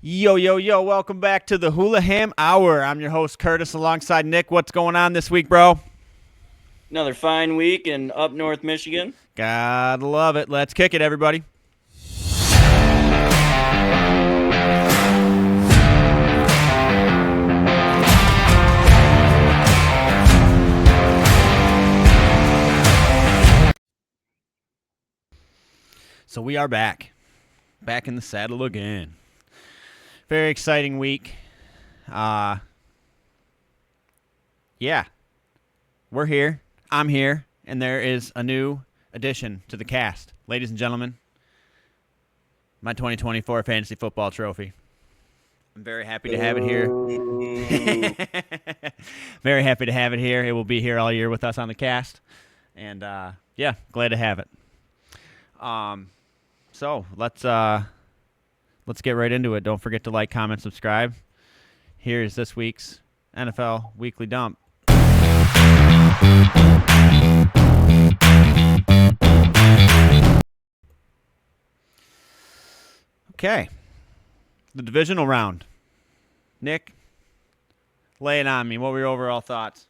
Yo, yo, yo, welcome back to the Hulaham Hour. I'm your host, Kurtis, alongside Nick. What's going on this week, bro? Another fine week in up north Michigan. Gotta love it. Let's kick it, everybody. So we are back in the saddle again. Very exciting week. Yeah, we're here. I'm here, and there is a new addition to the cast. Ladies and gentlemen, my 2024 Fantasy Football Trophy. I'm very happy to have it here. Very happy to have it here. It will be here all year with us on the cast. And, yeah, glad to have it. So let's get right into it. Don't forget to like, comment, subscribe. Here's this week's NFL Weekly Dump. Okay. The Divisional Round. Nick, lay it on me. What were your overall thoughts?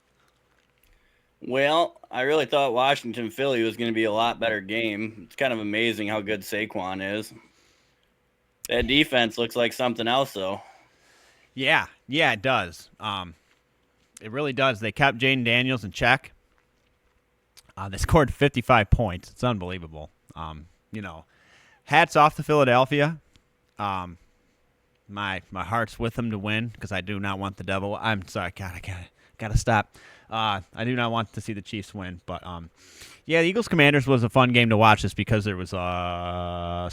Well, I really thought Washington-Philly was going to be a lot better game. It's kind of amazing how good Saquon is. That defense looks like something else, though. Yeah, it does. It really does. They kept Jaden Daniels in check. They scored 55 points. It's unbelievable. Hats off to Philadelphia. My heart's with them to win because I do not want the devil. I'm sorry, God, I gotta stop. I do not want to see the Chiefs win, but yeah, the Eagles Commanders was a fun game to watch just because there was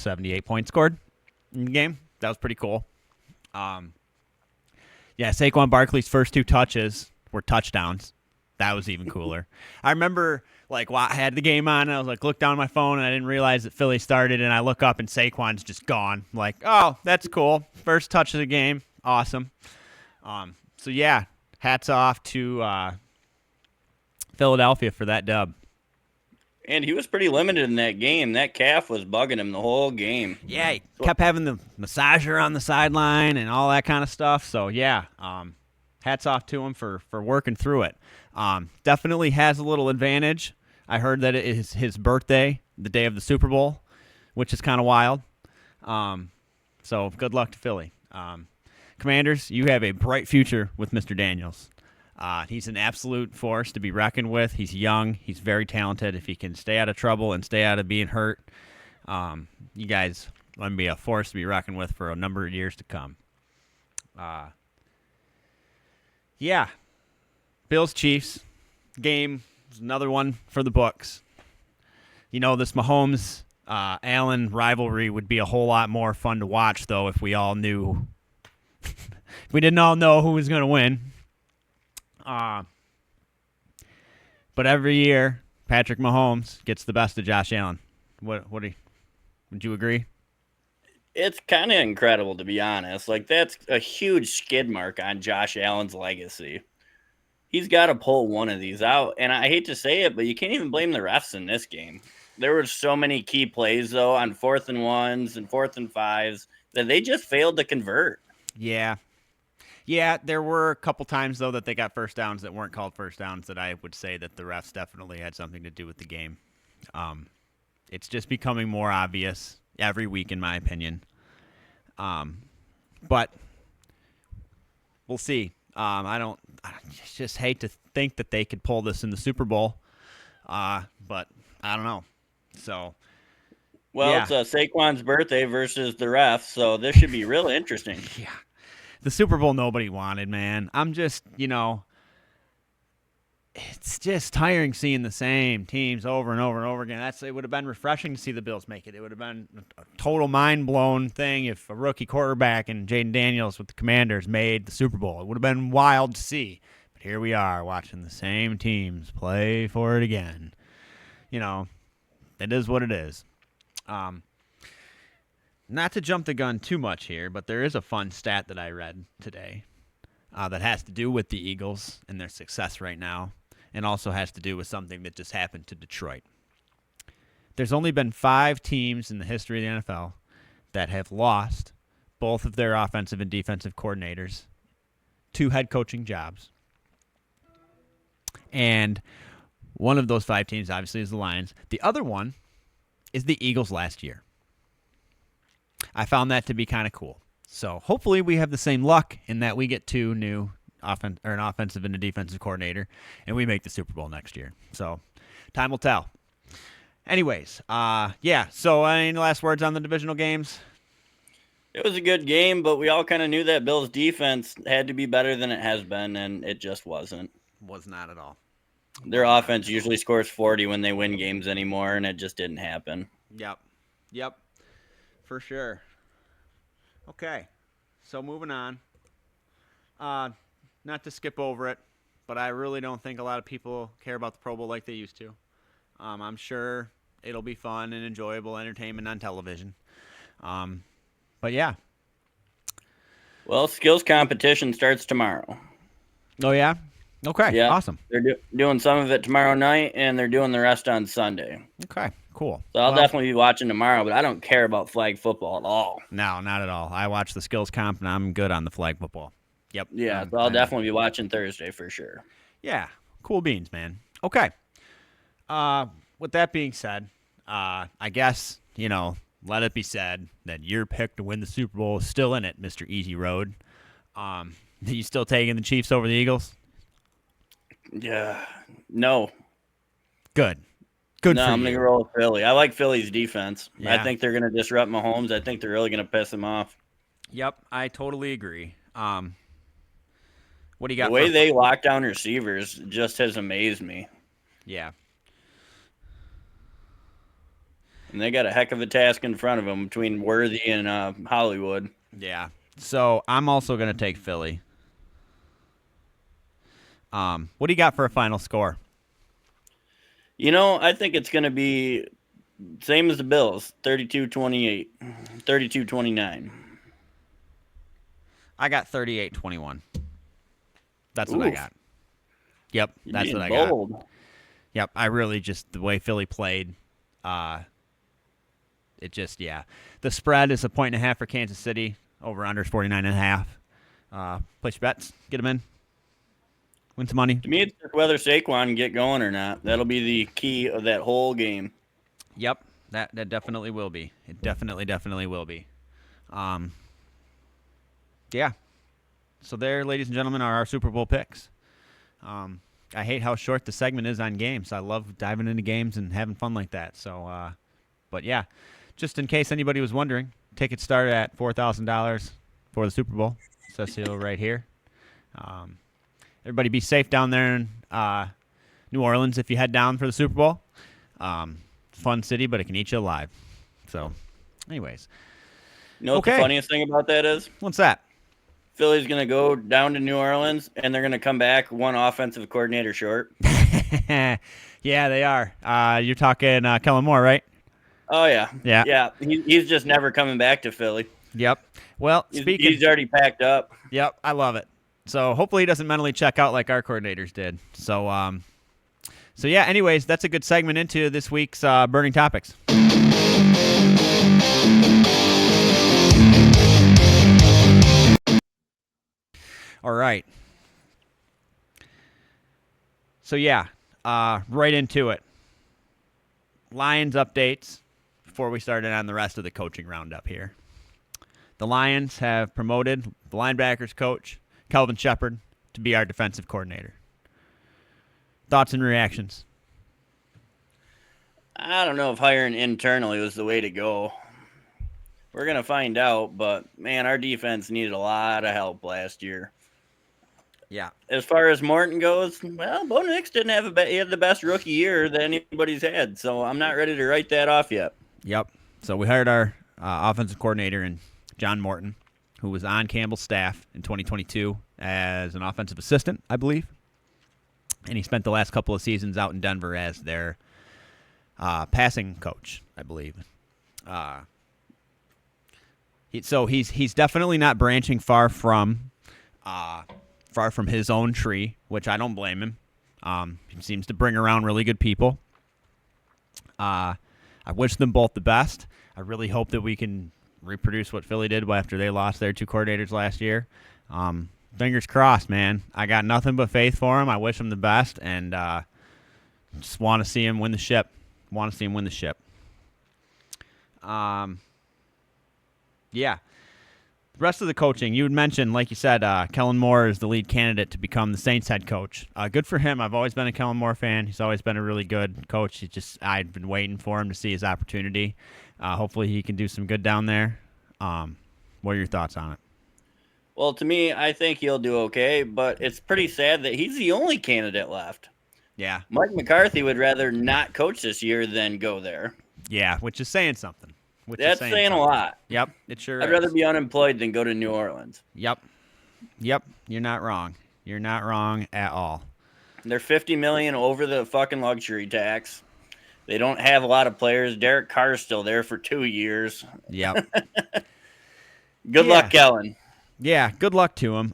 78 points scored in the game. That was pretty cool. Yeah, Saquon Barkley's first two touches were touchdowns. That was even cooler. I remember, I had the game on, and I was looked down at my phone, and I didn't realize that Philly started, and I look up, and Saquon's just gone. Oh, that's cool. First touch of the game. Awesome. So, yeah, hats off to Philadelphia for that dub. And he was pretty limited in that game. That calf was bugging him the whole game. Yeah, he kept having the massager on the sideline and all that kind of stuff. So, yeah, hats off to him for working through it. Definitely has a little advantage. I heard that it is his birthday, the day of the Super Bowl, which is kind of wild. So good luck to Philly. Commanders, you have a bright future with Mr. Daniels. He's an absolute force to be reckoned with. He's young. He's very talented. If he can stay out of trouble and stay out of being hurt, you guys are going to be a force to be reckoned with for a number of years to come. Yeah. Bills-Chiefs game is another one for the books. This Mahomes Allen rivalry would be a whole lot more fun to watch, though, if we all knew if we didn't all know who was going to win. But every year, Patrick Mahomes gets the best of Josh Allen. Would you agree? It's kind of incredible, to be honest. That's a huge skid mark on Josh Allen's legacy. He's got to pull one of these out. And I hate to say it, but you can't even blame the refs in this game. There were so many key plays, though, on 4th and 1s and 4th and 5s that they just failed to convert. Yeah. Yeah, there were a couple times, though, that they got first downs that weren't called first downs that I would say that the refs definitely had something to do with the game. It's just becoming more obvious every week, in my opinion. But we'll see. I just hate to think that they could pull this in the Super Bowl, but I don't know. So, well, yeah. It's Saquon's birthday versus the refs, so this should be real interesting. Yeah. The Super Bowl nobody wanted, man. I'm just, it's just tiring seeing the same teams over and over and over again. It would have been refreshing to see the Bills make it. It would have been a total mind-blown thing if a rookie quarterback and Jaden Daniels with the Commanders made the Super Bowl. It would have been wild to see. But here we are watching the same teams play for it again. It is what it is. Not to jump the gun too much here, but there is a fun stat that I read today that has to do with the Eagles and their success right now, and also has to do with something that just happened to Detroit. There's only been 5 teams in the history of the NFL that have lost both of their offensive and defensive coordinators, 2 head coaching jobs. And one of those 5 teams, obviously, is the Lions. The other one is the Eagles last year. I found that to be kind of cool. So hopefully we have the same luck in that we get 2 new an offensive and a defensive coordinator, and we make the Super Bowl next year. So time will tell. Anyways, so any last words on the divisional games? It was a good game, but we all kind of knew that Bills' defense had to be better than it has been, and it just wasn't. Was not at all. Their offense usually scores 40 when they win games anymore, and it just didn't happen. Yep. For sure. Okay, so moving on. Not to skip over it, but I really don't think a lot of people care about the Pro Bowl like they used to. I'm sure it'll be fun and enjoyable entertainment on television. But yeah. Well, skills competition starts tomorrow. Oh, yeah? Okay, yeah. Awesome. They're doing some of it tomorrow night, and they're doing the rest on Sunday. Okay, cool. So I'll definitely be watching tomorrow, but I don't care about flag football at all. No, not at all. I watch the skills comp, and I'm good on the flag football. Yep. Yeah, so I'll definitely be watching Thursday for sure. Yeah, cool beans, man. Okay. With that being said, I guess, let it be said that your pick to win the Super Bowl is still in it, Mr. Easy Road. You still taking the Chiefs over the Eagles? Yeah. No. Good No, for I'm you. going to roll with Philly. I like Philly's defense. Yeah. I think they're going to disrupt Mahomes. I think they're really going to piss him off. Yep, I totally agree. What do you got? The way they lock down receivers just has amazed me. Yeah. And they got a heck of a task in front of them between Worthy and Hollywood. Yeah. So I'm also going to take Philly. What do you got for a final score? I think it's going to be same as the Bills, 32-28, 32-29. I got 38-21. That's what I got. Yep, that's what I bold. got. Yep, I really just, the way Philly played, it just, yeah. The spread is 1.5 for Kansas City, over under 49.5. Place your bets, get them in. Win some money. To me, it's just whether Saquon can get going or not. That'll be the key of that whole game. Yep, that definitely will be. It definitely will be. Yeah. So there, ladies and gentlemen, are our Super Bowl picks. I hate how short the segment is on games. I love diving into games and having fun like that. So, but yeah, just in case anybody was wondering, tickets start at $4,000 for the Super Bowl. Says so right here. Everybody be safe down there in New Orleans if you head down for the Super Bowl. Fun city, but it can eat you alive. So, anyways. You know what the funniest thing about that is? What's that? Philly's going to go down to New Orleans, and they're going to come back one offensive coordinator short. Yeah, they are. You're talking Kellen Moore, right? Oh, yeah. Yeah. Yeah, he's just never coming back to Philly. Yep. Well, he's already packed up. Yep, I love it. So hopefully he doesn't mentally check out like our coordinators did. So, yeah, anyways, that's a good segment into this week's Burning Topics. All right. So, yeah, right into it. Lions updates before we started on the rest of the coaching roundup here. The Lions have promoted the linebackers coach, Kelvin Shepard, to be our defensive coordinator. Thoughts and reactions? I don't know if hiring internally was the way to go. We're going to find out, but, man, our defense needed a lot of help last year. Yeah. As far as Morton goes, well, Bo Nix didn't have he had the best rookie year that anybody's had, so I'm not ready to write that off yet. Yep. So we hired our offensive coordinator in John Morton, who was on Campbell's staff in 2022 as an offensive assistant, I believe. And he spent the last couple of seasons out in Denver as their passing coach, I believe. So he's definitely not branching far from his own tree, which I don't blame him. He seems to bring around really good people. I wish them both the best. I really hope that we can reproduce what Philly did after they lost their 2 coordinators last year. Fingers crossed, man. I got nothing but faith for him. I wish him the best, and just want to see him win the ship. Yeah. The rest of the coaching, you had mentioned, like you said, Kellen Moore is the lead candidate to become the Saints head coach. Good for him. I've always been a Kellen Moore fan. He's always been a really good coach. I'd been waiting for him to see his opportunity. Hopefully he can do some good down there. What are your thoughts on it? Well, to me, I think he'll do okay, but it's pretty sad that he's the only candidate left. Yeah. Mike McCarthy would rather not coach this year than go there. Yeah, which is saying something. That's saying a lot. Yep, it sure is. I'd rather be unemployed than go to New Orleans. Yep. You're not wrong. You're not wrong at all. They're $50 million over the fucking luxury tax. They don't have a lot of players. Derek Carr's still there for 2 years. Yep. Good luck, Kellen. Yeah, good luck to him.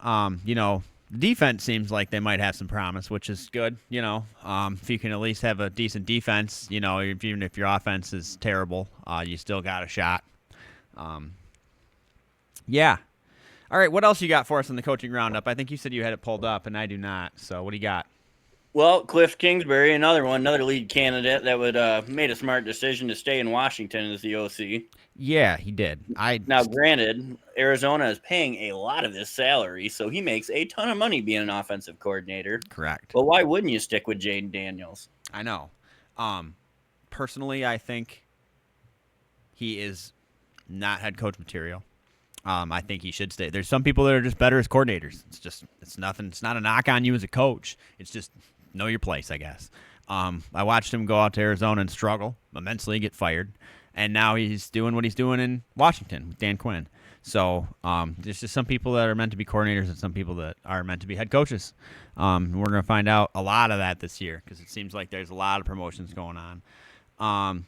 The defense seems like they might have some promise, which is good. If you can at least have a decent defense, even if your offense is terrible, you still got a shot. Yeah. All right, what else you got for us in the coaching roundup? I think you said you had it pulled up, and I do not. So what do you got? Well, Cliff Kingsbury, another lead candidate that would made a smart decision to stay in Washington as the OC. Yeah, he did. Now, granted, Arizona is paying a lot of his salary, so he makes a ton of money being an offensive coordinator. Correct. But why wouldn't you stick with Jaden Daniels? I know. Personally, I think he is not head coach material. I think he should stay. There's some people that are just better as coordinators. It's nothing. It's not a knock on you as a coach. It's just know your place, I guess. I watched him go out to Arizona and struggle immensely, get fired, and now he's doing what he's doing in Washington with Dan Quinn. So there's just some people that are meant to be coordinators and some people that are meant to be head coaches. We're going to find out a lot of that this year because it seems like there's a lot of promotions going on.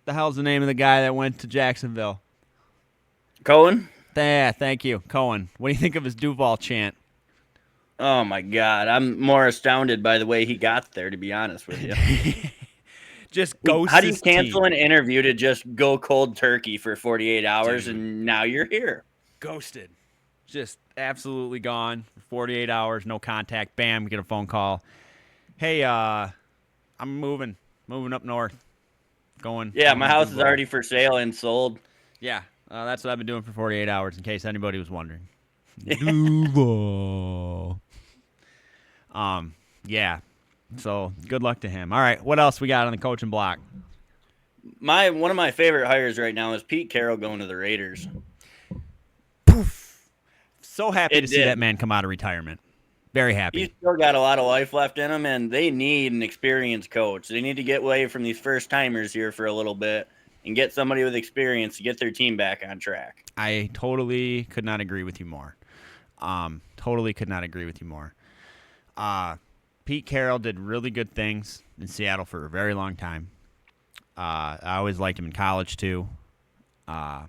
The hell's the name of the guy that went to Jacksonville? Cohen? Yeah, thank you. Cohen. What do you think of his Duval chant? Oh, my God. I'm more astounded by the way he got there, to be honest with you. Just ghost. How do you cancel an interview to just go cold turkey for 48 hours and now you're here? Ghosted. Just absolutely gone for 48 hours, no contact. Bam, get a phone call. Hey, I'm moving up north. Yeah, my house is already for sale and sold. Yeah, that's what I've been doing for 48 hours, in case anybody was wondering. Duval. Yeah. So good luck to him. All right, what else we got on the coaching block? One of my favorite hires right now is Pete Carroll going to the Raiders. Poof. So happy to see that man come out of retirement. Very happy. He's still got a lot of life left in him, and they need an experienced coach. They need to get away from these first-timers here for a little bit and get somebody with experience to get their team back on track. I totally could not agree with you more. Pete Carroll did really good things in Seattle for a very long time. I always liked him in college, too. I'm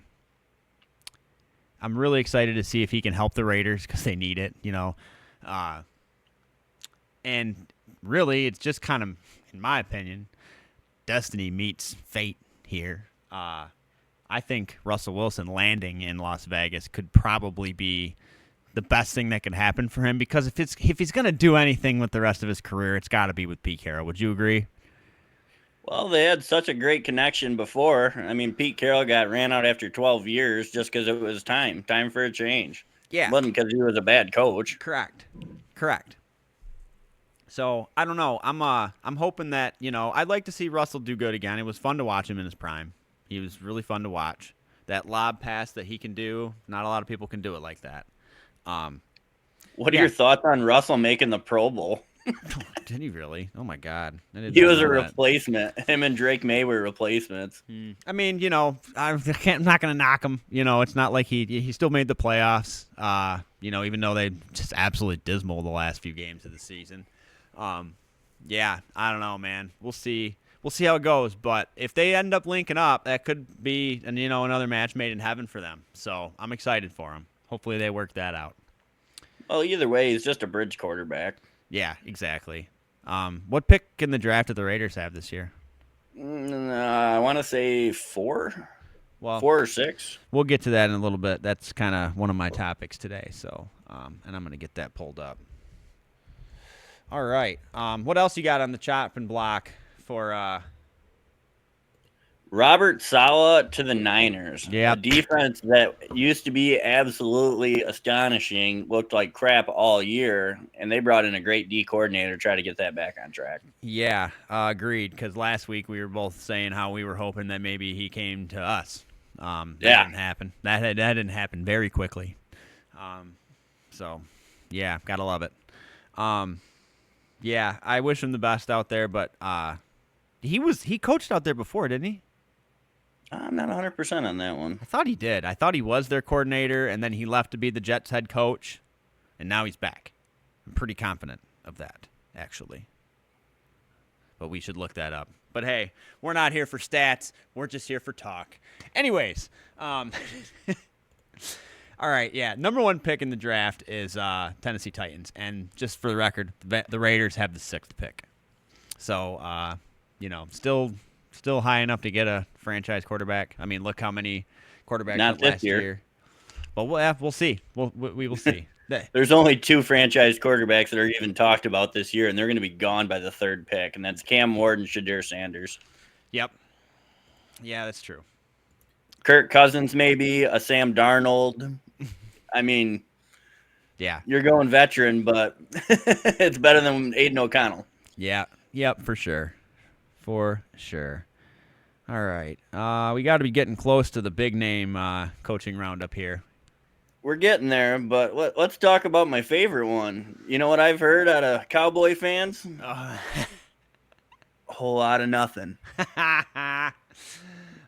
really excited to see if he can help the Raiders because they need it, and really, it's just kind of, in my opinion, destiny meets fate here. I think Russell Wilson landing in Las Vegas could probably be the best thing that could happen for him because if he's going to do anything with the rest of his career, it's got to be with Pete Carroll. Would you agree? Well, they had such a great connection before. I mean, Pete Carroll got ran out after 12 years just because it was time for a change. Yeah. It wasn't because he was a bad coach. Correct. So, I don't know. I'm hoping that, I'd like to see Russell do good again. It was fun to watch him in his prime. He was really fun to watch. That lob pass that he can do, not a lot of people can do it like that. What are your thoughts on Russell making the Pro Bowl? Did he really? Oh, my God. He was a replacement. Him and Drake May were replacements. I mean, I'm not going to knock him. It's not like he still made the playoffs, even though they just absolutely dismal the last few games of the season. Yeah, I don't know, man. We'll see. We'll see how it goes. But if they end up linking up, that could be, another match made in heaven for them. So I'm excited for them. Hopefully they work that out. Well, either way, he's just a bridge quarterback. Yeah, exactly. What pick in the draft did the Raiders have this year? I want to say 4. Well, 4 or 6. We'll get to that in a little bit. That's kind of one of my topics today. So, and I'm going to get that pulled up. All right. What else you got on the chopping block for? Robert Saleh to the Niners. Yeah. A defense that used to be absolutely astonishing, looked like crap all year, and they brought in a great D coordinator to try to get that back on track. Yeah, agreed. Because last week we were both saying how we were hoping that maybe he came to us. That didn't happen. That didn't happen very quickly. So, yeah, gotta love it. Yeah, I wish him the best out there, but he coached out there before, didn't he? I'm not 100% on that one. I thought he did. I thought he was their coordinator, and then he left to be the Jets head coach, and now he's back. I'm pretty confident of that, actually. But we should look that up. But hey, we're not here for stats. We're just here for talk. Anyways, all right, yeah. Number 1 pick in the draft is Tennessee Titans. And just for the record, the Raiders have the 6th pick. So, still high enough to get a franchise quarterback. I mean, look how many quarterbacks not last this year. But we'll see. We will see. There's only 2 franchise quarterbacks that are even talked about this year, and they're going to be gone by the 3rd pick, and that's Cam Ward and Shadir Sanders. Yep. Yeah, that's true. Kirk Cousins, maybe, a Sam Darnold. I mean, yeah, you're going veteran, but it's better than Aiden O'Connell. Yeah. Yep, for sure. For sure. All right. We got to be getting close to the big name coaching roundup here. We're getting there, but let's talk about my favorite one. You know what I've heard out of Cowboy fans? A whole lot of nothing.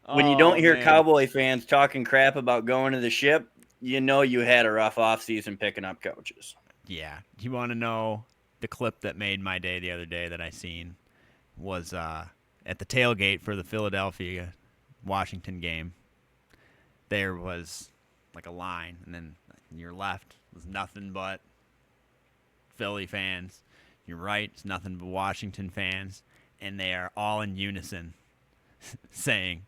When you don't hear Cowboy fans talking crap about going to the ship, you know you had a rough offseason picking up coaches. Yeah. You want to know the clip that made my day the other day that I seen was at the tailgate for the Philadelphia-Washington game. There was like a line, and then your left was nothing but Philly fans. Your right is nothing but Washington fans, and they are all in unison saying,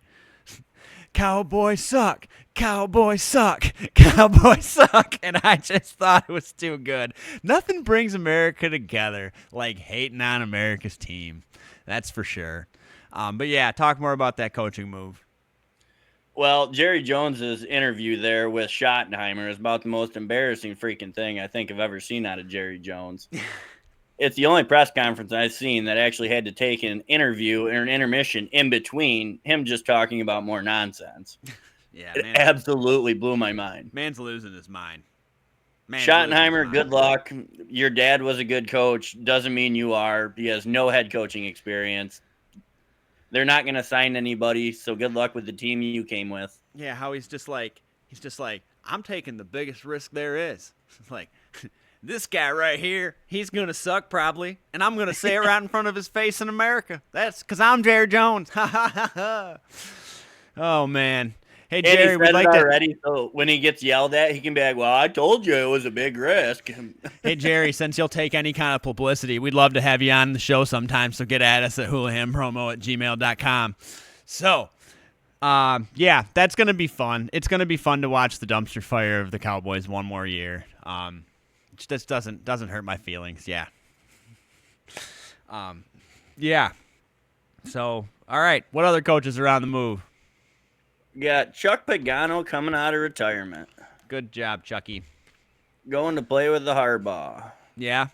"Cowboys suck, Cowboys suck, Cowboys suck." And I just thought it was too good. Nothing brings America together like hating on America's team. That's for sure. But yeah, talk more about that coaching move. Well, Jerry Jones's interview there with Schottenheimer is about the most embarrassing freaking thing I think I've ever seen out of Jerry Jones. It's the only press conference I've seen that actually had to take an interview or an intermission in between him just talking about more nonsense. Yeah, it absolutely blew my mind. Man's losing his mind. Schottenheimer, good luck. Your dad was a good coach. Doesn't mean you are. He has no head coaching experience. They're not going to sign anybody, so good luck with the team you came with. Yeah, how he's just like, I'm taking the biggest risk there is. It's like, this guy right here, he's going to suck probably, and I'm going to say it right in front of his face in America. That's because I'm Jerry Jones. Oh, man. Hey, Jerry, and he said it already, so when he gets yelled at, he can be like, well, I told you it was a big risk. Hey, Jerry, since you'll take any kind of publicity, we'd love to have you on the show sometime, so get at us at hulahampromo@gmail.com. So, yeah, that's going to be fun. It's going to be fun to watch the dumpster fire of the Cowboys one more year. It just doesn't hurt my feelings, yeah. Yeah. So, all right, what other coaches are on the move? Got Chuck Pagano coming out of retirement. Good job, Chucky. Going to play with the Harbaugh. Yeah.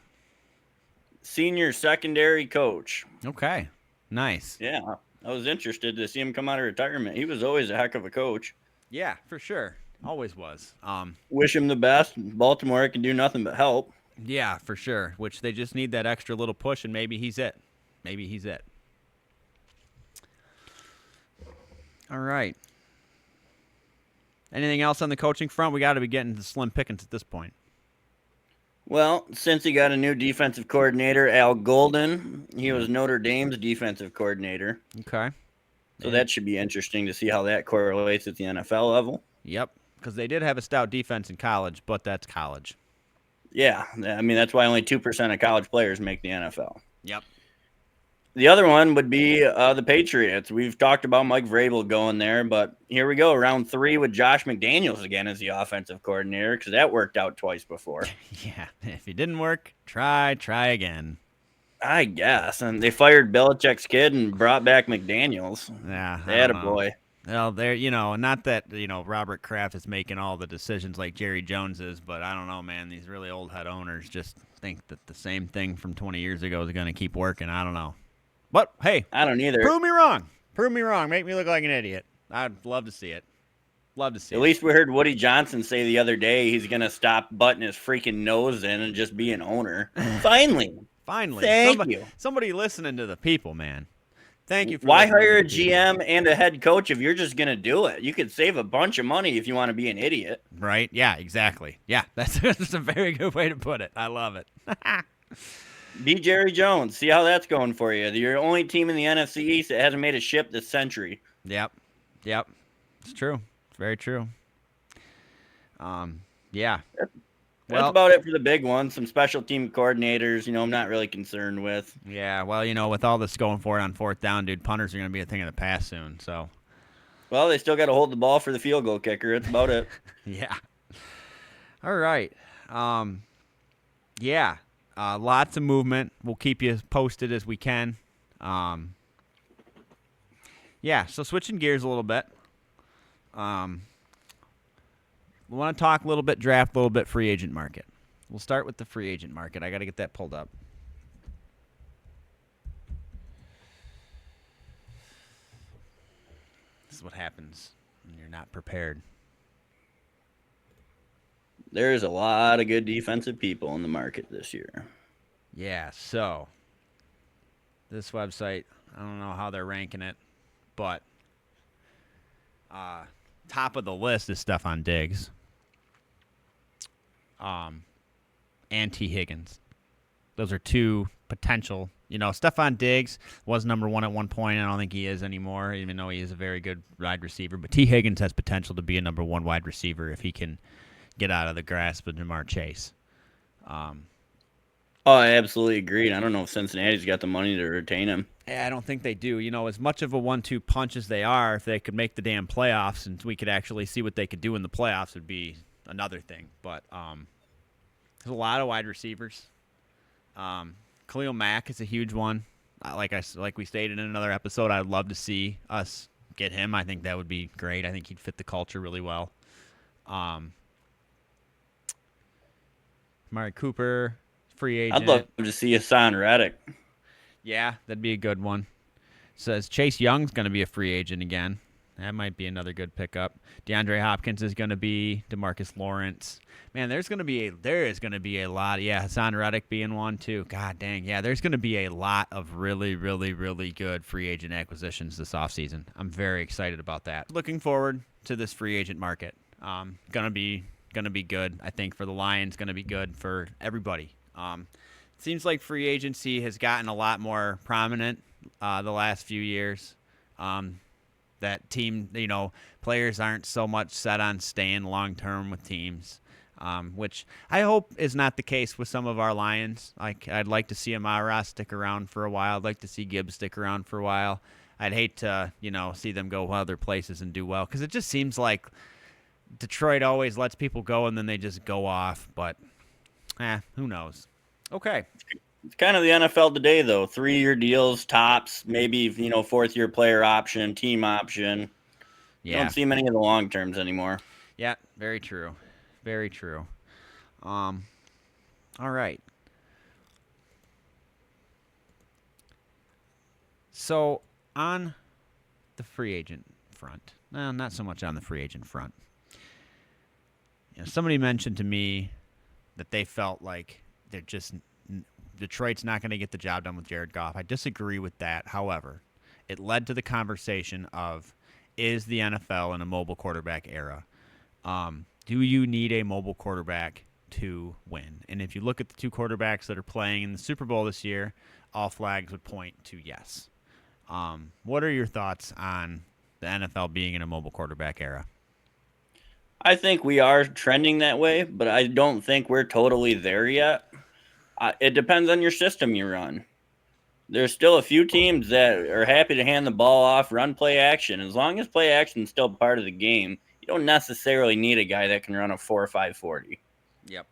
Senior secondary coach. Okay. Nice. Yeah. I was interested to see him come out of retirement. He was always a heck of a coach. Yeah, for sure. Always was. Wish him the best. Baltimore can do nothing but help. Yeah, for sure. Which they just need that extra little push, and maybe he's it. Maybe he's it. All right. Anything else on the coaching front? We got to be getting to slim pickings at this point. Well, since he got a new defensive coordinator, Al Golden, he was Notre Dame's defensive coordinator. Okay. So that should be interesting to see how that correlates at the NFL level. Yep, because they did have a stout defense in college, but that's college. Yeah, I mean, that's why only 2% of college players make the NFL. Yep. The other one would be the Patriots. We've talked about Mike Vrabel going there, but here we go, round 3 with Josh McDaniels again as the offensive coordinator, because that worked out twice before. Yeah, if it didn't work, try again. I guess. And they fired Belichick's kid and brought back McDaniels. Yeah, I don't know. Attaboy. Well, there, not that Robert Kraft is making all the decisions like Jerry Jones is, but I don't know, man. These really old head owners just think that the same thing from 20 years ago is going to keep working. I don't know. But hey, I don't either. Prove me wrong. Prove me wrong. Make me look like an idiot. I'd love to see it. Love to see it. At least we heard Woody Johnson say the other day he's going to stop butting his freaking nose in and just be an owner. Finally. Thank you. Somebody listening to the people, man. Thank you. Why hire a GM and a head coach if you're just going to do it? You could save a bunch of money if you want to be an idiot. Right? Yeah, exactly. Yeah, that's a very good way to put it. I love it. Be Jerry Jones. See how that's going for you. You're the only team in the NFC East that hasn't made a ship this century. Yep. It's true. It's very true. Yeah. That's about it for the big one. Some special team coordinators, I'm not really concerned with. Yeah, well, with all this going for it on 4th down, dude, punters are going to be a thing of the past soon. So. Well, they still got to hold the ball for the field goal kicker. That's about it. Yeah. All right. Yeah. Lots of movement. We'll keep you posted as we can. Yeah, so switching gears a little bit. We want to talk a little bit draft, a little bit free agent market. We'll start with the free agent market. I got to get that pulled up. This is what happens when you're not prepared. There's a lot of good defensive people in the market this year. Yeah, so this website, I don't know how they're ranking it, but top of the list is Stefon Diggs. And T. Higgins. Those are two potential. Stefon Diggs was number 1 at one point. I don't think he is anymore, even though he is a very good wide receiver. But T. Higgins has potential to be a number 1 wide receiver if he can get out of the grasp of Jamar Chase. I absolutely agree. I don't know if Cincinnati's got the money to retain him. Yeah, I don't think they do. As much of a 1-2 punch as they are, if they could make the damn playoffs and we could actually see what they could do in the playoffs would be another thing. But there's a lot of wide receivers. Khalil Mack is a huge one. Like we stated in another episode, I'd love to see us get him. I think that would be great. I think he'd fit the culture really well. Amari Cooper, free agent. I'd love to see Hassan Reddick. Yeah, that'd be a good one. Says Chase Young's going to be a free agent again. That might be another good pickup. DeAndre Hopkins is going to be. DeMarcus Lawrence. Man, there is going to be a lot. Yeah, Hassan Reddick being one too. God dang. Yeah, there's going to be a lot of really, really, really good free agent acquisitions this offseason. I'm very excited about that. Looking forward to this free agent market. Gonna be good. I think for the Lions, gonna be good for everybody. Seems like free agency has gotten a lot more prominent the last few years. That team, players aren't so much set on staying long-term with teams, which I hope is not the case with some of our Lions. I'd like to see Amara stick around for a while. I'd like to see Gibbs stick around for a while. I'd hate to, see them go other places and do well, because it just seems like Detroit always lets people go and then they just go off. But, who knows? Okay. It's kind of the NFL today, though. 3-year deals, tops, maybe, 4th-year player option, team option. Yeah. You don't see many of the long terms anymore. Yeah, very true. Very true. All right. So, on the free agent front, not so much on the free agent front. Somebody mentioned to me that they felt like Detroit's not going to get the job done with Jared Goff. I disagree with that. However, it led to the conversation of, is the NFL in a mobile quarterback era? Do you need a mobile quarterback to win? And if you look at the 2 quarterbacks that are playing in the Super Bowl this year, all flags would point to yes. What are your thoughts on the NFL being in a mobile quarterback era? I think we are trending that way, but I don't think we're totally there yet. It depends on your system you run. There's still a few teams that are happy to hand the ball off, run play action. As long as play action is still part of the game, you don't necessarily need a guy that can run a 4.5 40. Yep.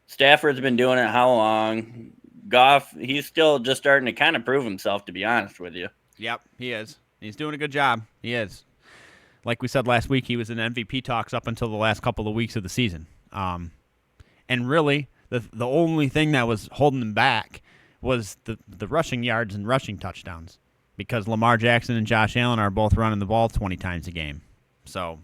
Stafford's been doing it how long? Goff, he's still just starting to kind of prove himself, to be honest with you. Yep, he is. He's doing a good job. He is. Like we said last week, he was in MVP talks up until the last couple of weeks of the season. And really, the only thing that was holding him back was the rushing yards and rushing touchdowns, because Lamar Jackson and Josh Allen are both running the ball 20 times a game. So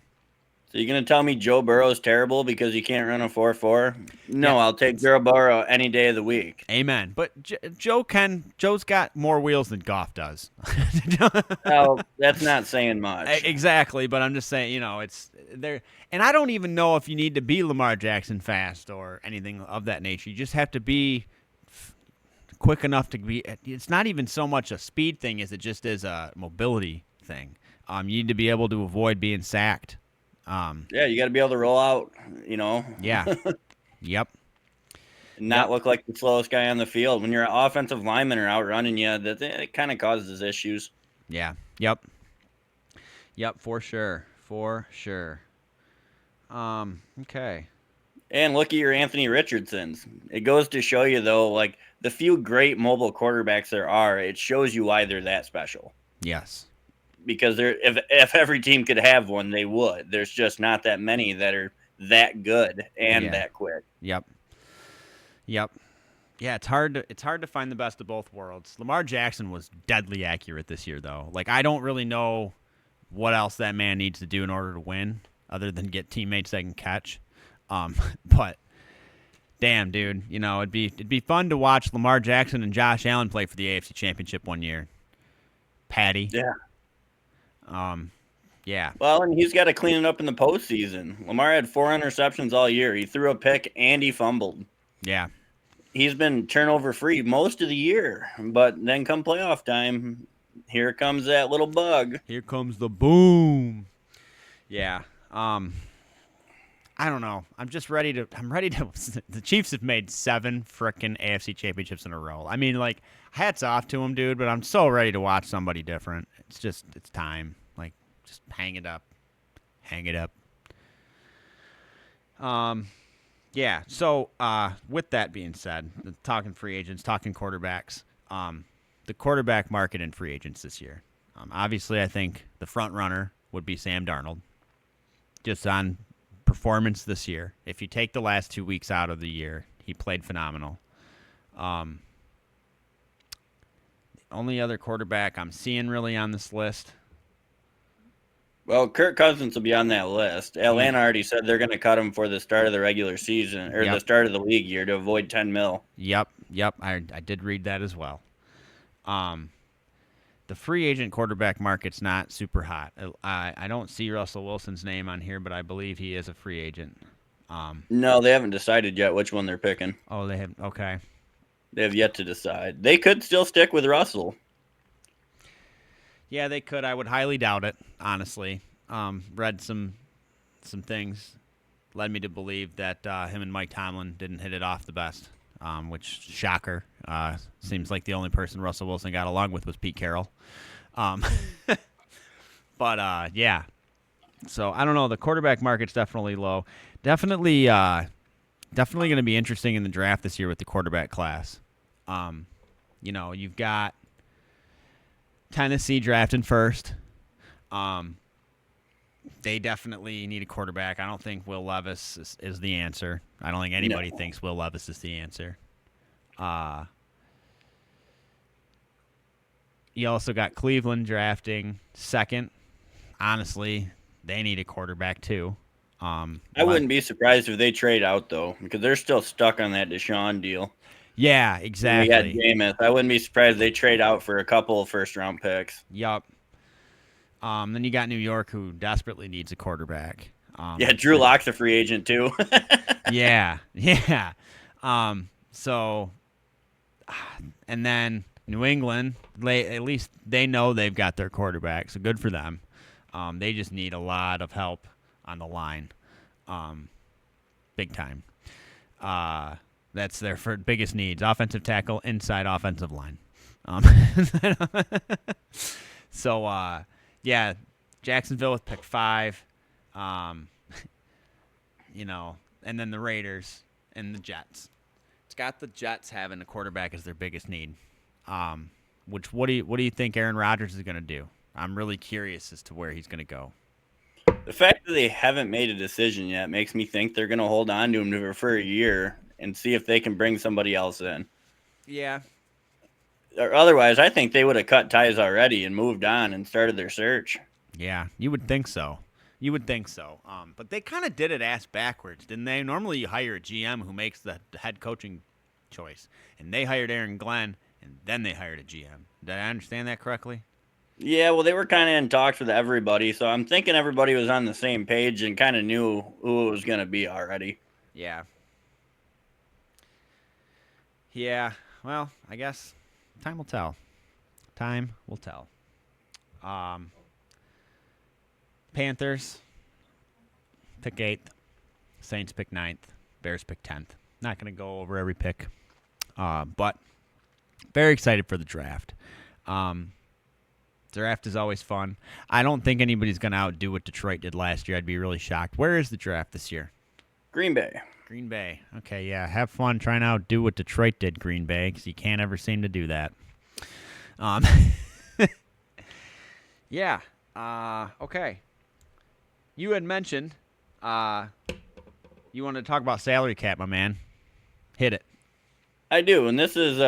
you're going to tell me Joe Burrow's terrible because he can't run a 4.4? No, yeah, I'll take Joe Burrow any day of the week. Amen. But Joe's got more wheels than Goff does. Well, that's not saying much. Exactly, but I'm just saying, it's there. And I don't even know if you need to be Lamar Jackson fast or anything of that nature. You just have to be quick enough to be. It's not even so much a speed thing as it just is a mobility thing. You need to be able to avoid being sacked. Yeah, you got to be able to roll out, Yeah. Yep. And not look like the slowest guy on the field. When your offensive linemen are outrunning you, it kind of causes issues. Yeah. Yep. Yep, for sure. For sure. Okay. And look at your Anthony Richardsons. It goes to show you, though, like the few great mobile quarterbacks there are, it shows you why they're that special. Yes. Because if every team could have one, they would. There's just not that many that are that good and that quick. Yep. Yeah, it's hard to find the best of both worlds. Lamar Jackson was deadly accurate this year, though. Like, I don't really know what else that man needs to do in order to win, other than get teammates that can catch. But damn, dude, it'd be fun to watch Lamar Jackson and Josh Allen play for the AFC Championship one year. Patty. Yeah. Yeah. Well, and he's got to clean it up in the postseason. Lamar had 4 interceptions all year. He threw a pick and he fumbled. Yeah. He's been turnover free most of the year, but then come playoff time, here comes that little bug. Here comes the boom. Yeah. I don't know. I'm ready to. The Chiefs have made 7 frickin' AFC championships in a row. I mean, like, hats off to them, dude. But I'm so ready to watch somebody different. It's time. Like, just hang it up. Hang it up. Yeah. So, with that being said, talking free agents, talking quarterbacks, the quarterback market in free agents this year. Obviously, I think the front runner would be Sam Darnold, just on performance this year. If you take the last 2 weeks out of the year, he played phenomenal. The only other quarterback I'm seeing really on this list. Well, Kirk Cousins will be on that list. Atlanta already said they're going to cut him for the start of the regular season or the start of the league year to avoid $10 million. Yep. I did read that as well. The free agent quarterback market's not super hot. I don't see Russell Wilson's name on here, but I believe he is a free agent. No, they haven't decided yet which one they're picking. Oh, they have. Okay. They have yet to decide. They could still stick with Russell. Yeah, they could. I would highly doubt it, honestly. Read some things led me to believe that him and Mike Tomlin didn't hit it off the best, which, shocker. Seems like the only person Russell Wilson got along with was Pete Carroll. But, yeah. So, I don't know. The quarterback market's definitely low. Definitely going to be interesting in the draft this year with the quarterback class. You've got Tennessee drafting first. They definitely need a quarterback. I don't think Will Levis is the answer. I don't think anybody thinks Will Levis is the answer. You also got Cleveland drafting second. Honestly, they need a quarterback too. I wouldn't be surprised if they trade out, though, because they're still stuck on that Deshaun deal. Yeah, exactly. We got Jameis. I wouldn't be surprised if they trade out for a couple of first-round picks. Yup. Then you got New York, who desperately needs a quarterback. Drew Lock's a free agent, too. Yeah. So, and then New England, at least they know they've got their quarterback, so good for them. They just need a lot of help on the line, big time. That's their biggest needs: offensive tackle, inside offensive line. Um, so, yeah, Jacksonville with pick 5. Um, and then the Raiders and the Jets. It's got the Jets having a quarterback as their biggest need. What do you think Aaron Rodgers is going to do? I'm really curious as to where he's going to go. The fact that they haven't made a decision yet makes me think they're going to hold on to him for a year and see if they can bring somebody else in. Yeah. Or otherwise, I think they would have cut ties already and moved on and started their search. Yeah, you would think so. But they kind of did it ass backwards, didn't they? Normally you hire a GM who makes the head coaching choice. And they hired Aaron Glenn, and then they hired a GM. Did I understand that correctly? Yeah, well, they were kind of in talks with everybody, so I'm thinking everybody was on the same page and kind of knew who it was going to be already. Yeah. Yeah, well, I guess time will tell. Panthers pick 8th. Saints pick 9th. Bears pick 10th. Not going to go over every pick. But very excited for the draft. Draft is always fun. I don't think anybody's going to outdo what Detroit did last year. I'd be really shocked. Where is the draft this year? Green Bay. Green Bay. Okay, yeah. Have fun trying to outdo what Detroit did, Green Bay, because you can't ever seem to do that. Yeah. Okay. You had mentioned you wanted to talk about salary cap, my man. Hit it. I do, and this is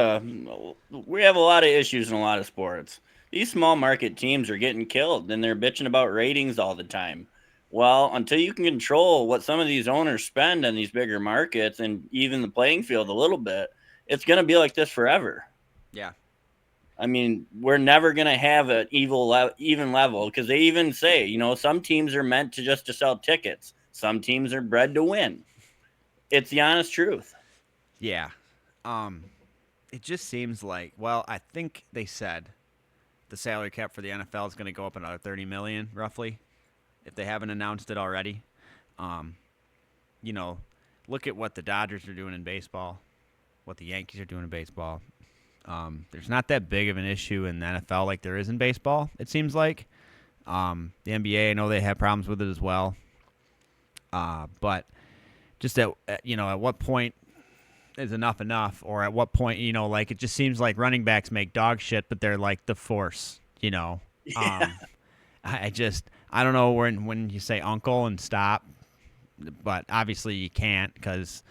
we have a lot of issues in a lot of sports. These small market teams are getting killed, and they're bitching about ratings all the time. Well, until you can control what some of these owners spend on these bigger markets and even the playing field a little bit, it's going to be like this forever. Yeah. I mean, we're never going to have an even level because they even say, some teams are meant to sell tickets. Some teams are bred to win. It's the honest truth. Yeah. It just seems like, well, I think they said the salary cap for the NFL is going to go up another $30 million, roughly, if they haven't announced it already. Look at what the Dodgers are doing in baseball, what the Yankees are doing in baseball. There's not that big of an issue in the NFL like there is in baseball, it seems like. The NBA, I know they have problems with it as well. But just at what point is enough, or at what point, it just seems like running backs make dog shit, but they're like the force, Yeah. I don't know when you say uncle and stop, but obviously you can't because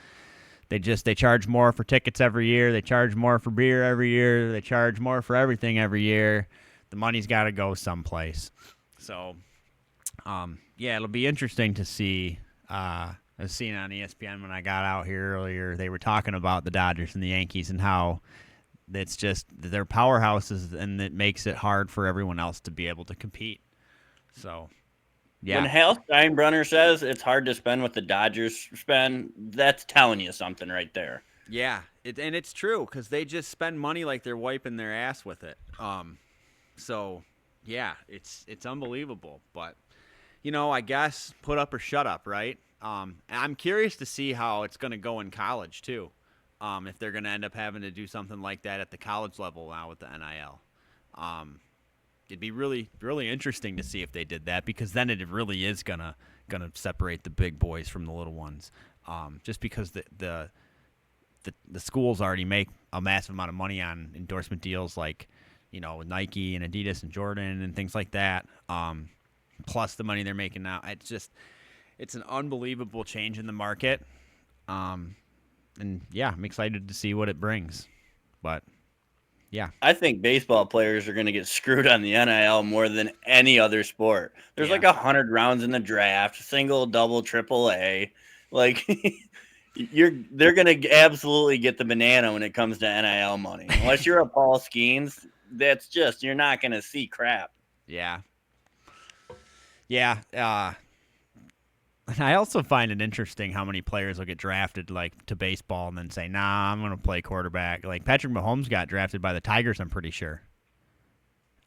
they charge more for tickets every year. They charge more for beer every year. They charge more for everything every year. The money's got to go someplace. So, it'll be interesting to see. I was seeing on ESPN when I got out here earlier, they were talking about the Dodgers and the Yankees and how it's just they're powerhouses and it makes it hard for everyone else to be able to compete. So, yeah. When Hal Steinbrenner says it's hard to spend what the Dodgers spend, that's telling you something right there. Yeah, and it's true because they just spend money like they're wiping their ass with it. So, yeah, it's unbelievable. But, I guess put up or shut up, right? I'm curious to see how it's going to go in college, too, if they're going to end up having to do something like that at the college level now with the NIL. It'd be really, really interesting to see if they did that because then it really is gonna separate the big boys from the little ones. Just because the schools already make a massive amount of money on endorsement deals like, with Nike and Adidas and Jordan and things like that. Plus the money they're making now. It's an unbelievable change in the market. And yeah, I'm excited to see what it brings. But yeah. I think baseball players are going to get screwed on the NIL more than any other sport. There's like 100 rounds in the draft, single, double, triple A. Like they're going to absolutely get the banana when it comes to NIL money. Unless you're a Paul Skeens, you're not going to see crap. Yeah. Yeah. I also find it interesting how many players will get drafted like to baseball and then say, "Nah, I'm going to play quarterback." Like Patrick Mahomes got drafted by the Tigers, I'm pretty sure.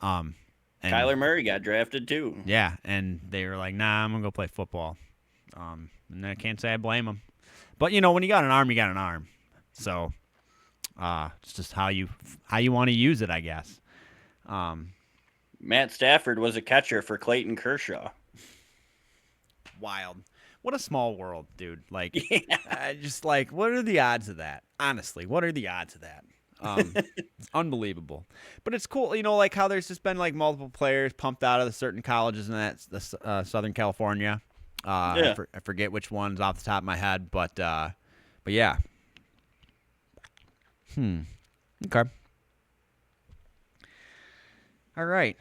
And Kyler Murray got drafted too. Yeah, and they were like, "Nah, I'm going to go play football." And I can't say I blame them. But when you got an arm, you got an arm. So, It's just how you want to use it, I guess. Matt Stafford was a catcher for Clayton Kershaw. Wild. What a small world, dude. Like, Yeah. just like, what are the odds of that? Honestly, what are the odds of that? It's unbelievable. But it's cool, like how there's just been like multiple players pumped out of the certain colleges in Southern California. Yeah. I forget which ones off the top of my head, but yeah. Okay. All right.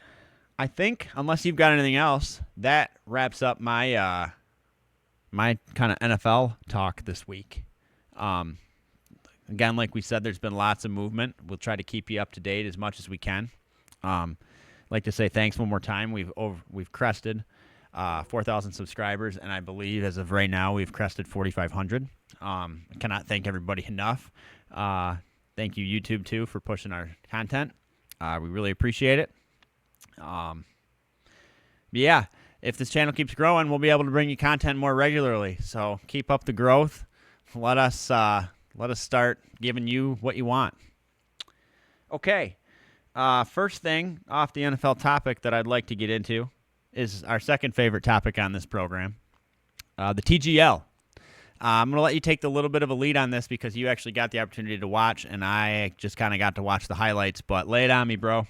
I think, unless you've got anything else, that wraps up my my kind of NFL talk this week. Again, like we said, there's been lots of movement. We'll try to keep you up to date as much as we can. Like to say thanks one more time. We've crested 4,000 subscribers, and I believe as of right now we've crested 4,500. I cannot thank everybody enough. Thank you, YouTube, too, for pushing our content. We really appreciate it. Yeah, if this channel keeps growing, we'll be able to bring you content more regularly. So keep up the growth. Let us start giving you what you want. Okay. First thing off the NFL topic that I'd like to get into is our second favorite topic on this program, the TGL. I'm going to let you take the little bit of a lead on this because you actually got the opportunity to watch, and I just kind of got to watch the highlights. But lay it on me, bro.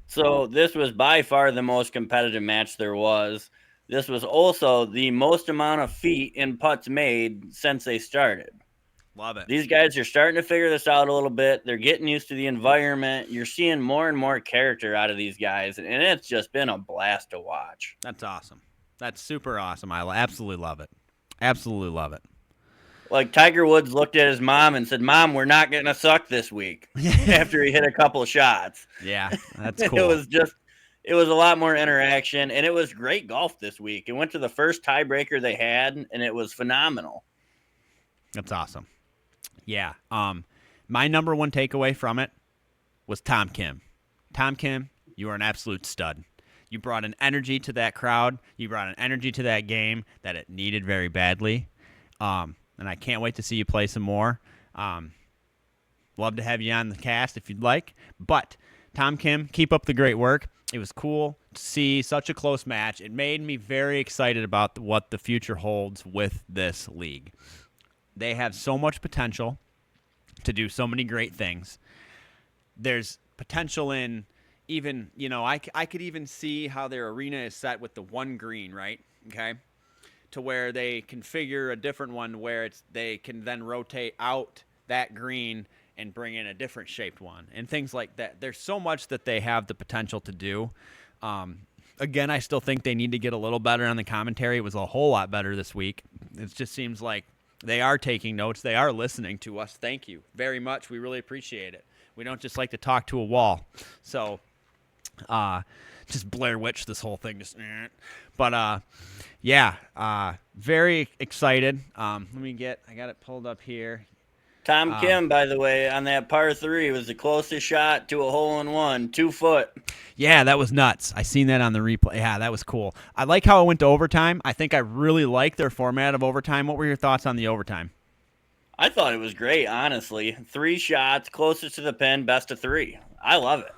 So this was by far the most competitive match there was. This was also the most amount of feet and putts made since they started. Love it. These guys are starting to figure this out a little bit. They're getting used to the environment. You're seeing more and more character out of these guys, and it's just been a blast to watch. That's awesome. That's super awesome. I absolutely love it. Absolutely love it. Like Tiger Woods looked at his mom and said, "Mom, we're not going to suck this week." After he hit a couple of shots. Yeah, that's cool. It was a lot more interaction, and it was great golf this week. It went to the first tiebreaker they had, and it was phenomenal. That's awesome. Yeah. My number one takeaway from it was Tom Kim. Tom Kim, you are an absolute stud. You brought an energy to that crowd. You brought an energy to that game that it needed very badly. And I can't wait to see you play some more. Love to have you on the cast if you'd like. But Tom Kim, keep up the great work. It was cool to see such a close match. It made me very excited about what the future holds with this league. They have so much potential to do so many great things. There's potential in even, I could even see how their arena is set with the one green, right? Okay. To where they configure a different one where they can then rotate out that green and bring in a different shaped one and things like that. There's so much that they have the potential to do. Again, I still think they need to get a little better on the commentary. It was a whole lot better this week. It just seems like they are taking notes. They are listening to us. Thank you very much. We really appreciate it. We don't just like to talk to a wall. So, just Blair Witch this whole thing. But yeah, very excited. I got it pulled up here. Tom Kim, by the way, on that par 3 was the closest shot to a hole-in-one, 2 foot. Yeah, that was nuts. I seen that on the replay. Yeah, that was cool. I like how it went to overtime. I think I really like their format of overtime. What were your thoughts on the overtime? I thought it was great, honestly. 3 shots, closest to the pin, best of 3. I love it.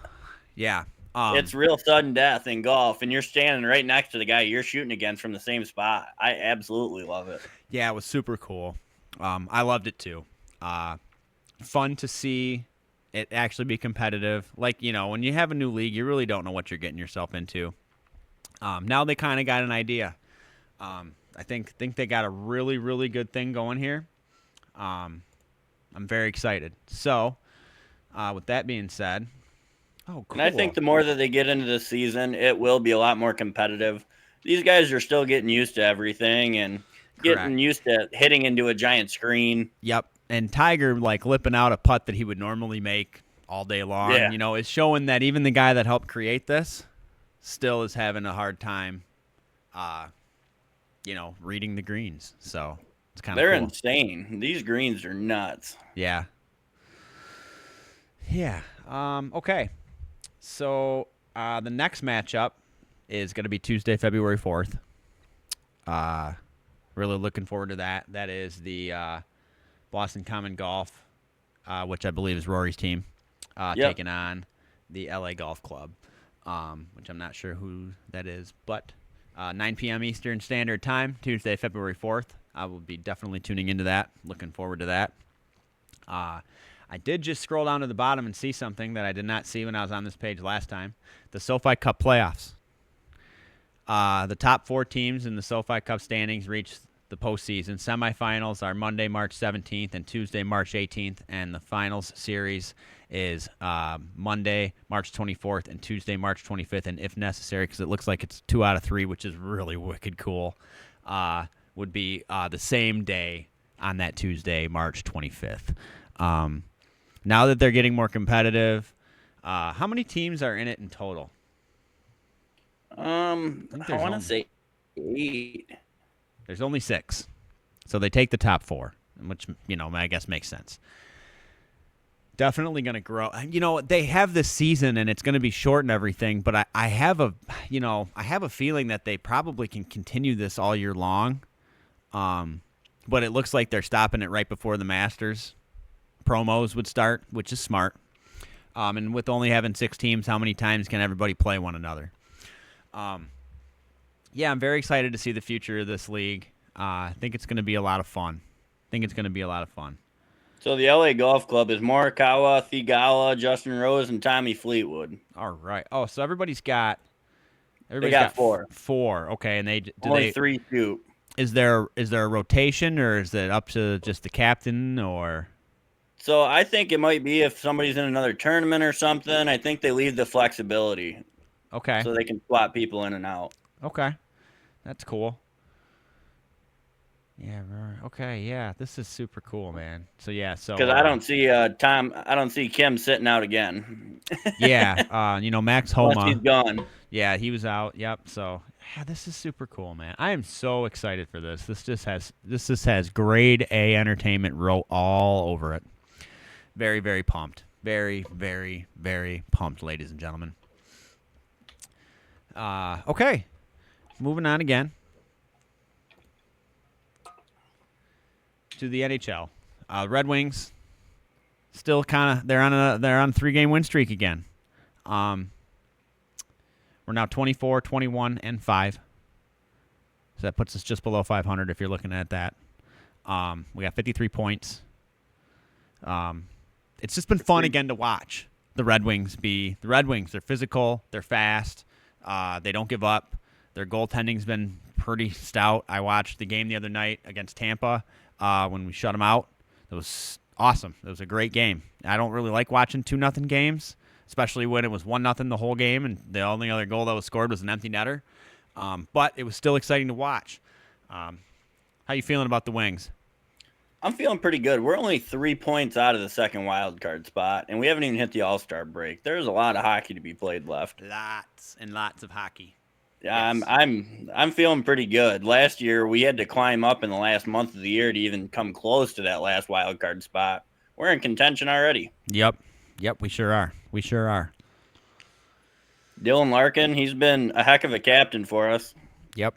Yeah. It's real sudden death in golf, and you're standing right next to the guy you're shooting against from the same spot. I absolutely love it. Yeah, it was super cool. I loved it too. Fun to see it actually be competitive. Like, when you have a new league, you really don't know what you're getting yourself into. Now they kind of got an idea. I think they got a really, really good thing going here. I'm very excited. So, with that being said, oh, cool. And I think the more that they get into the season, it will be a lot more competitive. These guys are still getting used to everything and getting used to hitting into a giant screen. Yep. And Tiger, lipping out a putt that he would normally make all day long, is showing that even the guy that helped create this still is having a hard time, reading the greens. So it's kind of They're cool. insane. These greens are nuts. Yeah. Yeah. Okay. So the next matchup is going to be Tuesday, February 4th. Really looking forward to that. That is the Boston Common Golf which I believe is Rory's team, Yep. taking on the LA Golf Club, which I'm not sure who that is, but 9 p.m. Eastern Standard Time, Tuesday, February 4th. I will be definitely tuning into that. Looking forward to that. I did just scroll down to the bottom and see something that I did not see when I was on this page last time. The SoFi Cup playoffs. The top 4 teams in the SoFi Cup standings reach the postseason. Semifinals are Monday, March 17th and Tuesday, March 18th. And the finals series is Monday, March 24th and Tuesday, March 25th. And if necessary, because it looks like it's 2 out of 3, which is really wicked cool, would be the same day on that Tuesday, March 25th. Now that they're getting more competitive, how many teams are in it in total? I want to say 8. There's only 6. So they take the top 4, which, I guess makes sense. Definitely going to grow. They have this season and it's going to be short and everything, but I have a feeling that they probably can continue this all year long. But it looks like they're stopping it right before the Masters promos would start, which is smart. And with only having 6 teams, how many times can everybody play one another? Yeah, I'm very excited to see the future of this league. I think it's going to be a lot of fun. So the LA Golf Club is Morikawa, Thigala, Justin Rose, and Tommy Fleetwood. All right. Oh, so everybody's got 4. 4. Okay, and only 3 shoot. Is there a rotation, or is it up to just the captain, or? So I think it might be if somebody's in another tournament or something. I think they leave the flexibility. Okay. So they can swap people in and out. Okay, that's cool. Yeah. Okay. Yeah, this is super cool, man. So yeah. So because I don't see I don't see Kim sitting out again. Yeah. Max Homa. Unless he's gone. Yeah, he was out. Yep. So yeah, this is super cool, man. I am so excited for this. This just has grade A entertainment wrote all over it. Very, very pumped. Very, very, very pumped, ladies and gentlemen. Okay. Moving on again to the NHL. Red Wings still they're on a 3-game win streak again. We're now 24, 21, and 5. So that puts us just below 500 if you're looking at that. We got 53 points. It's just been fun again to watch the Red Wings be the Red Wings. They're physical. They're fast. They don't give up. Their goaltending's been pretty stout. I watched the game the other night against Tampa when we shut them out. It was awesome. It was a great game. I don't really like watching 2-0 games, especially when it was 1-0 the whole game and the only other goal that was scored was an empty netter. But it was still exciting to watch. How you feeling about the Wings? I'm feeling pretty good. We're only 3 points out of the second wild card spot, and we haven't even hit the All-Star break. There's a lot of hockey to be played left. Lots and lots of hockey. Yeah, Yes. I'm feeling pretty good. Last year we had to climb up in the last month of the year to even come close to that last wild card spot. We're in contention already. Yep, we sure are. Dylan Larkin, he's been a heck of a captain for us. Yep.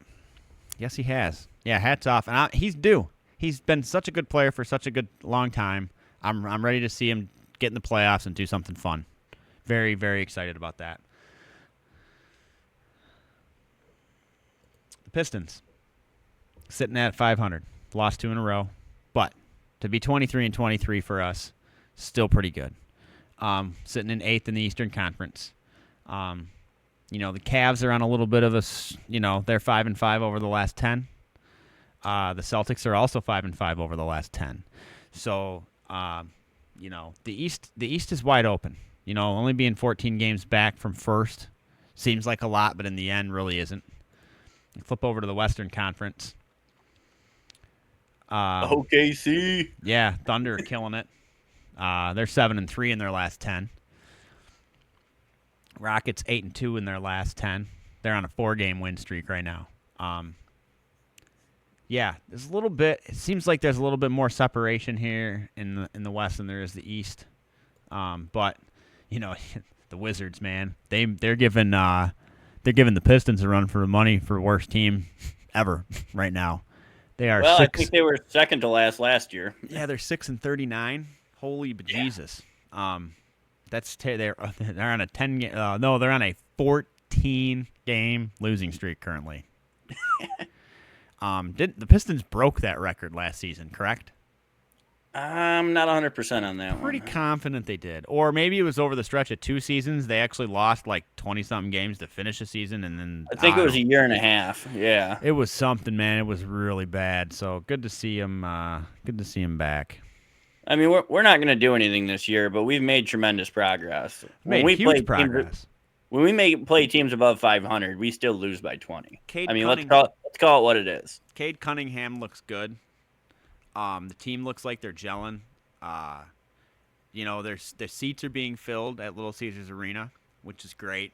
Yes, he has. Yeah, hats off. And he's due. He's been such a good player for such a good long time. I'm ready to see him get in the playoffs and do something fun. Very, very excited about that. The Pistons sitting at 500. Lost 2 in a row. But to be 23-23 for us, still pretty good. Sitting in 8th in the Eastern Conference. The Cavs are on a little bit of a, they're 5-5 over the last 10. The Celtics are also 5-5 over the last 10. So, the East is wide open. Only being 14 games back from first seems like a lot, but in the end, really isn't. You flip over to the Western Conference. OKC. Yeah, Thunder are killing it. They're 7-3 in their last 10. Rockets 8-2 in their last 10. They're on a 4-game win streak right now. Yeah, there's a little bit. It seems like there's a little bit more separation here in the West than there is the East. But the Wizards, man, they're giving the Pistons a run for the money for worst team ever right now. They are. Well, I think they were second to last year. Yeah, they're 6-39. Holy bejesus. They're on a 10 no, they're on a 14 game losing streak currently. The Pistons broke that record last season, correct? I'm not 100% on that Pretty one. confident they did. Or maybe it was over the stretch of 2 seasons. They actually lost like 20-something games to finish the season, and then I think it was a year and a half. Yeah. it was something, man. It was really bad. So good to see him. Good to see him back. I mean, we're not going to do anything this year, but we've made tremendous progress. Made huge progress. When we play teams above 500, we still lose by 20. Let's call it what it is. Cade Cunningham looks good. The team looks like they're gelling. Their seats are being filled at Little Caesars Arena, which is great.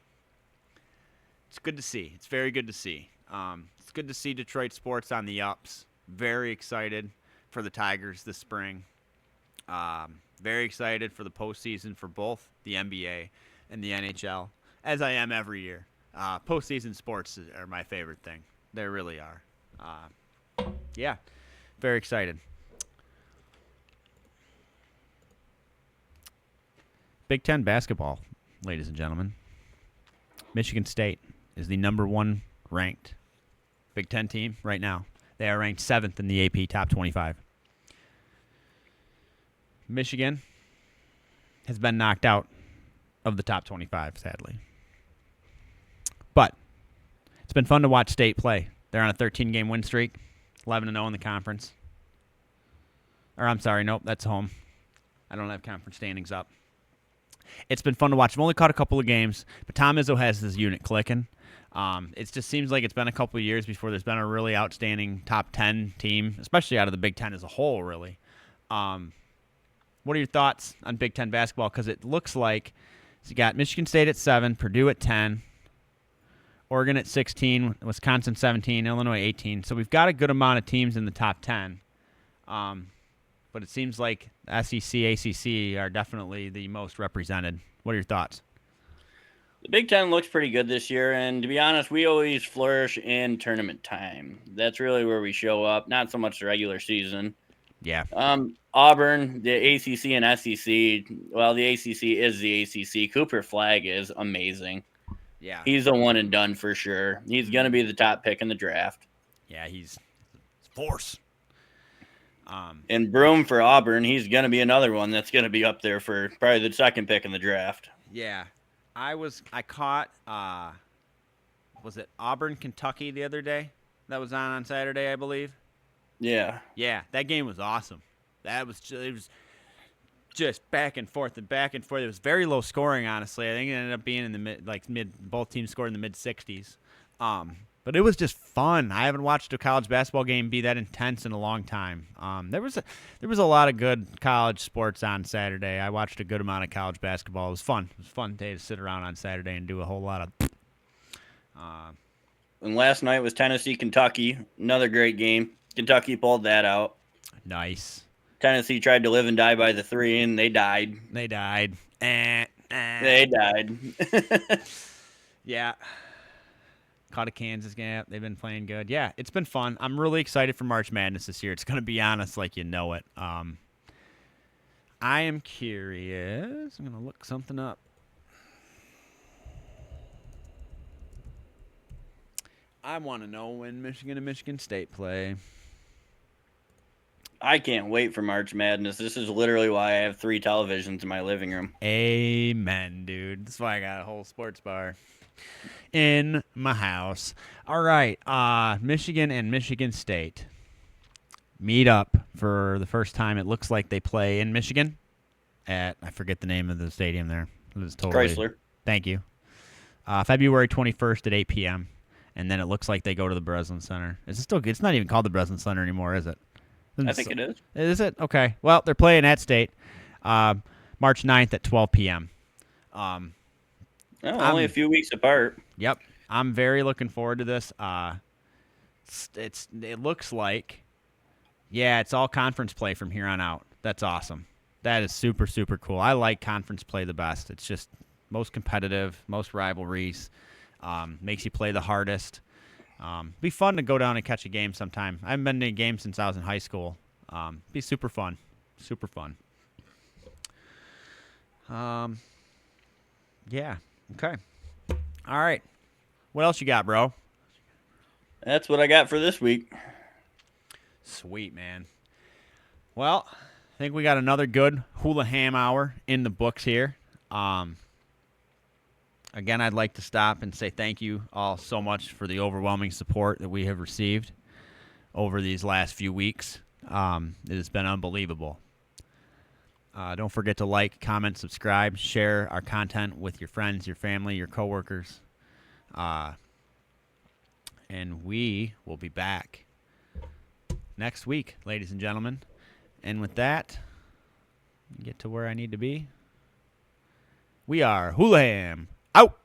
It's good to see. It's very good to see. It's good to see Detroit sports on the ups. Very excited for the Tigers this spring. Very excited for the postseason for both the NBA and the NHL, as I am every year. Postseason sports are my favorite thing. They really are. Yeah, very excited. Big Ten basketball, ladies and gentlemen. Michigan State is the number 1 ranked Big Ten team right now. They are ranked 7th in the AP Top 25. Michigan has been knocked out of the top 25, sadly. But it's been fun to watch State play. They're on a 13-game win streak, 11-0 in the conference. Or I'm sorry, nope, that's home. I don't have conference standings up. It's been fun to watch. I've only caught a couple of games, but Tom Izzo has this unit clicking. It just seems like it's been a couple of years before there's been a really outstanding top 10 team, especially out of the Big Ten as a whole, really. What are your thoughts on Big Ten basketball? Because it looks like you got Michigan State at 7, Purdue at 10, Oregon at 16, Wisconsin 17, Illinois 18. So we've got a good amount of teams in the top 10. But it seems like SEC, ACC are definitely the most represented. What are your thoughts? The Big Ten looks pretty good this year, and to be honest, we always flourish in tournament time. That's really where we show up, not so much the regular season. Yeah. Auburn, the ACC and SEC, well, the ACC is the ACC. Cooper Flagg is amazing. Yeah. He's a one and done for sure. He's going to be the top pick in the draft. Yeah, he's force. And Broome for Auburn, he's going to be another one that's going to be up there for probably the second pick in the draft. Yeah. I caught, was it Auburn, Kentucky the other day? That was on Saturday, I believe. Yeah. Yeah, that game was awesome. It was just back and forth and back and forth. It was very low scoring, honestly. I think it ended up being in the mid. Both teams scored in the mid 60s. But it was just fun. I haven't watched a college basketball game be that intense in a long time. There was a lot of good college sports on Saturday. I watched a good amount of college basketball. It was fun. It was a fun day to sit around on Saturday and do a whole lot of. And last night was Tennessee, Kentucky. Another great game. Kentucky pulled that out. Nice. Tennessee tried to live and die by the 3, and they died. They died. They died. Yeah. Caught a Kansas game. They've been playing good. Yeah, it's been fun. I'm really excited for March Madness this year. It's going to be honest like you know it. I am curious. I'm going to look something up. I want to know when Michigan and Michigan State play. I can't wait for March Madness. This is literally why I have 3 televisions in my living room. Amen, dude. That's why I got a whole sports bar in my house. All right, Michigan and Michigan State meet up for the first time. It looks like they play in Michigan at, I forget the name of the stadium there. It was totally, Chrysler. Thank you. February 21st at 8 p.m. And then it looks like they go to the Breslin Center. Is it still? It's not even called the Breslin Center anymore, is it? I think it is. Is it? Okay. Well, they're playing at State March 9th at 12 p.m. Only a few weeks apart. Yep. I'm very looking forward to this. It looks like, yeah, it's all conference play from here on out. That's awesome. That is super, super cool. I like conference play the best. It's just most competitive, most rivalries, makes you play the hardest. Be fun to go down and catch a game sometime. I haven't been to a game since I was in high school. Be super fun. Super fun. Yeah. Okay. All right. What else you got, bro? That's what I got for this week. Sweet, man. Well, I think we got another good Hulaham Hour in the books here. Again, I'd like to stop and say thank you all so much for the overwhelming support that we have received over these last few weeks. It has been unbelievable. Don't forget to like, comment, subscribe, share our content with your friends, your family, your coworkers. And we will be back next week, ladies and gentlemen. And with that, get to where I need to be. We are Hulaham out.